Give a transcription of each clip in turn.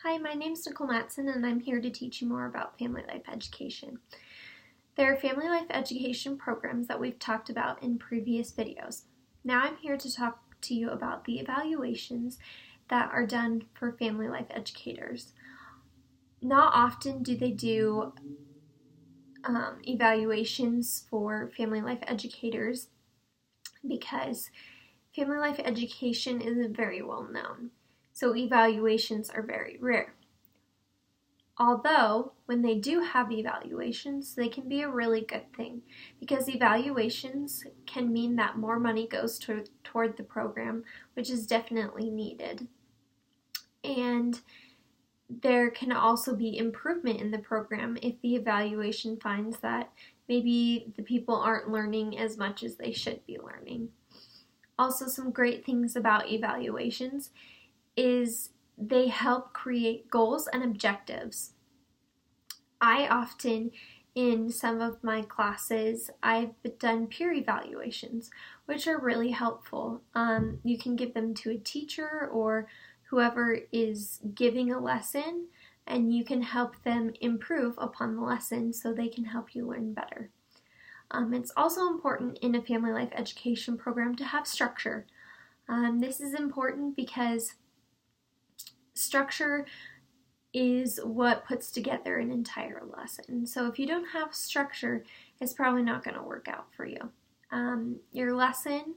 Hi, my name is Nicole Matson, and I'm here to teach you more about family life education. There are family life education programs that we've talked about in previous videos. Now I'm here to talk to you about the evaluations that are done for family life educators. Not often do they do evaluations for family life educators because family life education isn't very well known, so evaluations are very rare. Although, when they do have evaluations, they can be a really good thing because evaluations can mean that more money goes toward the program, which is definitely needed. And there can also be improvement in the program if the evaluation finds that maybe the people aren't learning as much as they should be learning. Also, some great things about evaluations is they help create goals and objectives. I often, in some of my classes, I've done peer evaluations, which are really helpful. You can give them to a teacher or whoever is giving a lesson, and you can help them improve upon the lesson so they can help you learn better. It's also important in a family life education program to have structure. This is important because structure is what puts together an entire lesson. So if you don't have structure, it's probably not going to work out for you. Your lesson,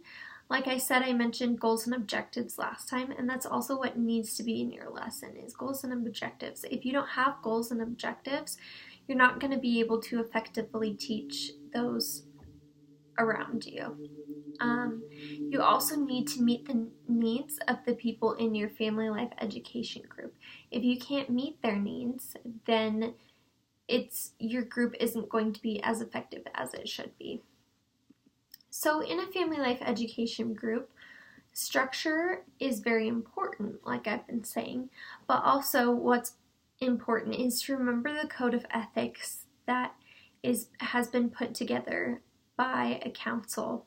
like I said, I mentioned goals and objectives last time, and that's also what needs to be in your lesson is goals and objectives. If you don't have goals and objectives, you're not going to be able to effectively teach those around you. You also need to meet the needs of the people in your family life education group. If you can't meet their needs, then your group isn't going to be as effective as it should be. So in a family life education group, structure is very important, like I've been saying, but also what's important is to remember the code of ethics that has been put together by a council,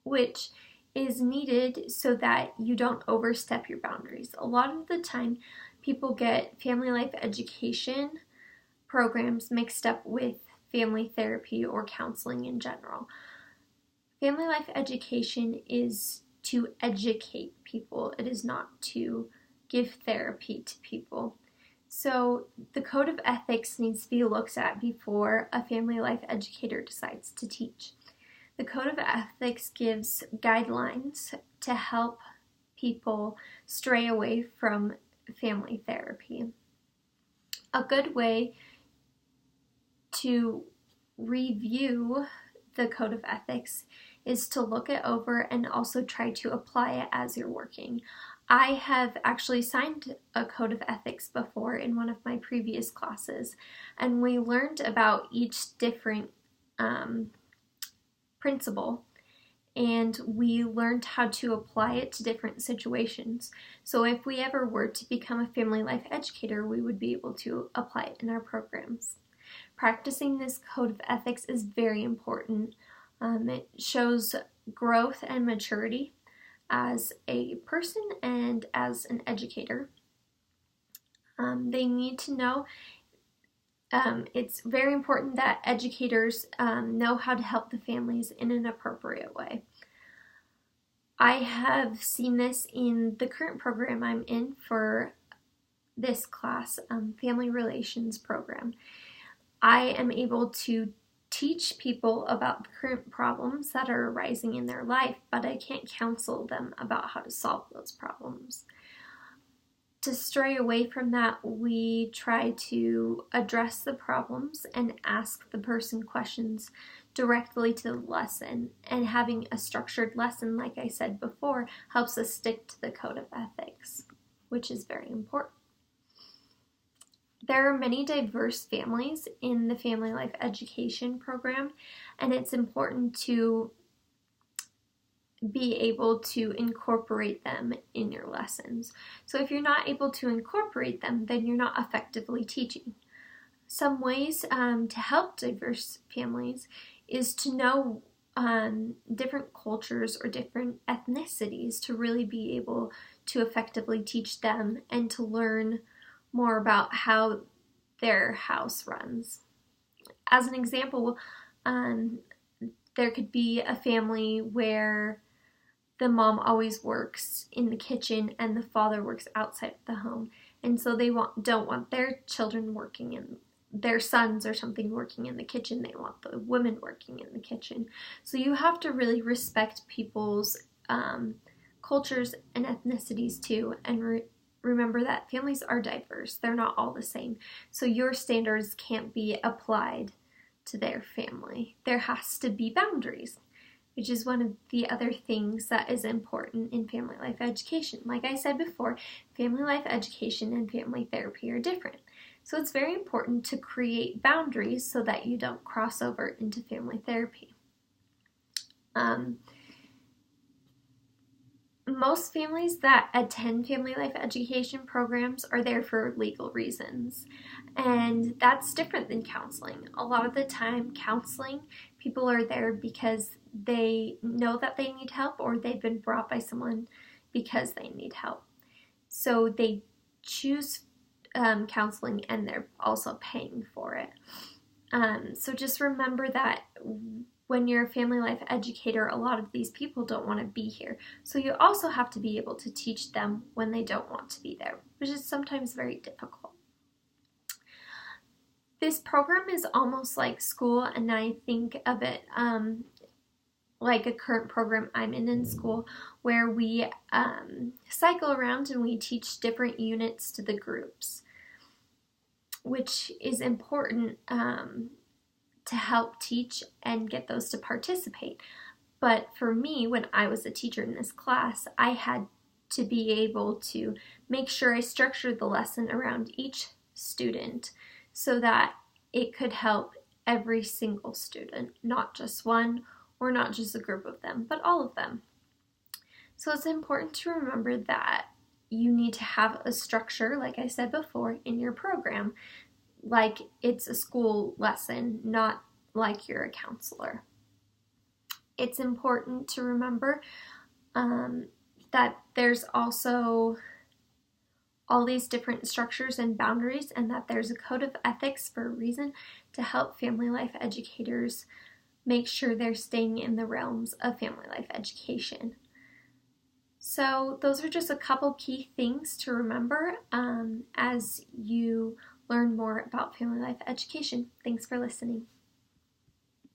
which is needed so that you don't overstep your boundaries. A lot of the time, people get family life education programs mixed up with family therapy or counseling in general. Family life education is to educate people. It is not to give therapy to people. So the code of ethics needs to be looked at before a family life educator decides to teach. The code of ethics gives guidelines to help people stray away from family therapy. A good way to review the code of ethics is to look it over and also try to apply it as you're working. I have actually signed a code of ethics before in one of my previous classes, and we learned about each different principle, and we learned how to apply it to different situations. So if we ever were to become a family life educator, we would be able to apply it in our programs. Practicing this code of ethics is very important. It shows growth and maturity as a person and as an educator. They need to know it's very important that educators know how to help the families in an appropriate way. I have seen this in the current program I'm in for this class, Family Relations program. I am able to teach people about the current problems that are arising in their life, but I can't counsel them about how to solve those problems. To stray away from that, we try to address the problems and ask the person questions directly to the lesson. And having a structured lesson, like I said before, helps us stick to the code of ethics, which is very important. There are many diverse families in the family life education program, and it's important to be able to incorporate them in your lessons. So if you're not able to incorporate them, then you're not effectively teaching. Some ways to help diverse families is to know different cultures or different ethnicities to really be able to effectively teach them and to learn more about how their house runs. As an example, there could be a family where the mom always works in the kitchen and the father works outside of the home. And so they don't want their children working in their sons or something working in the kitchen. They want the women working in the kitchen. So you have to really respect people's cultures and ethnicities too, and remember that families are diverse. They're not all the same. So your standards can't be applied to their family. There has to be boundaries, which is one of the other things that is important in family life education. Like I said before, family life education and family therapy are different. So it's very important to create boundaries so that you don't cross over into family therapy. Most families that attend family life education programs are there for legal reasons, and that's different than counseling. A lot of the time, counseling, people are there because they know that they need help, or they've been brought by someone because they need help. So they choose counseling, and they're also paying for it. So just remember that when you're a family life educator, a lot of these people don't want to be here. So you also have to be able to teach them when they don't want to be there, which is sometimes very difficult. This program is almost like school, and I think of it like a current program I'm in school, where we cycle around and we teach different units to the groups, which is important to help teach and get those to participate. But for me, when I was a teacher in this class, I had to be able to make sure I structured the lesson around each student so that it could help every single student, not just one or not just a group of them, but all of them. So it's important to remember that you need to have a structure, like I said before, in your program, like it's a school lesson, not like you're a counselor. It's important to remember that there's also all these different structures and boundaries, and that there's a code of ethics for a reason to help family life educators make sure they're staying in the realms of family life education. So those are just a couple key things to remember as you learn more about family life education. Thanks for listening.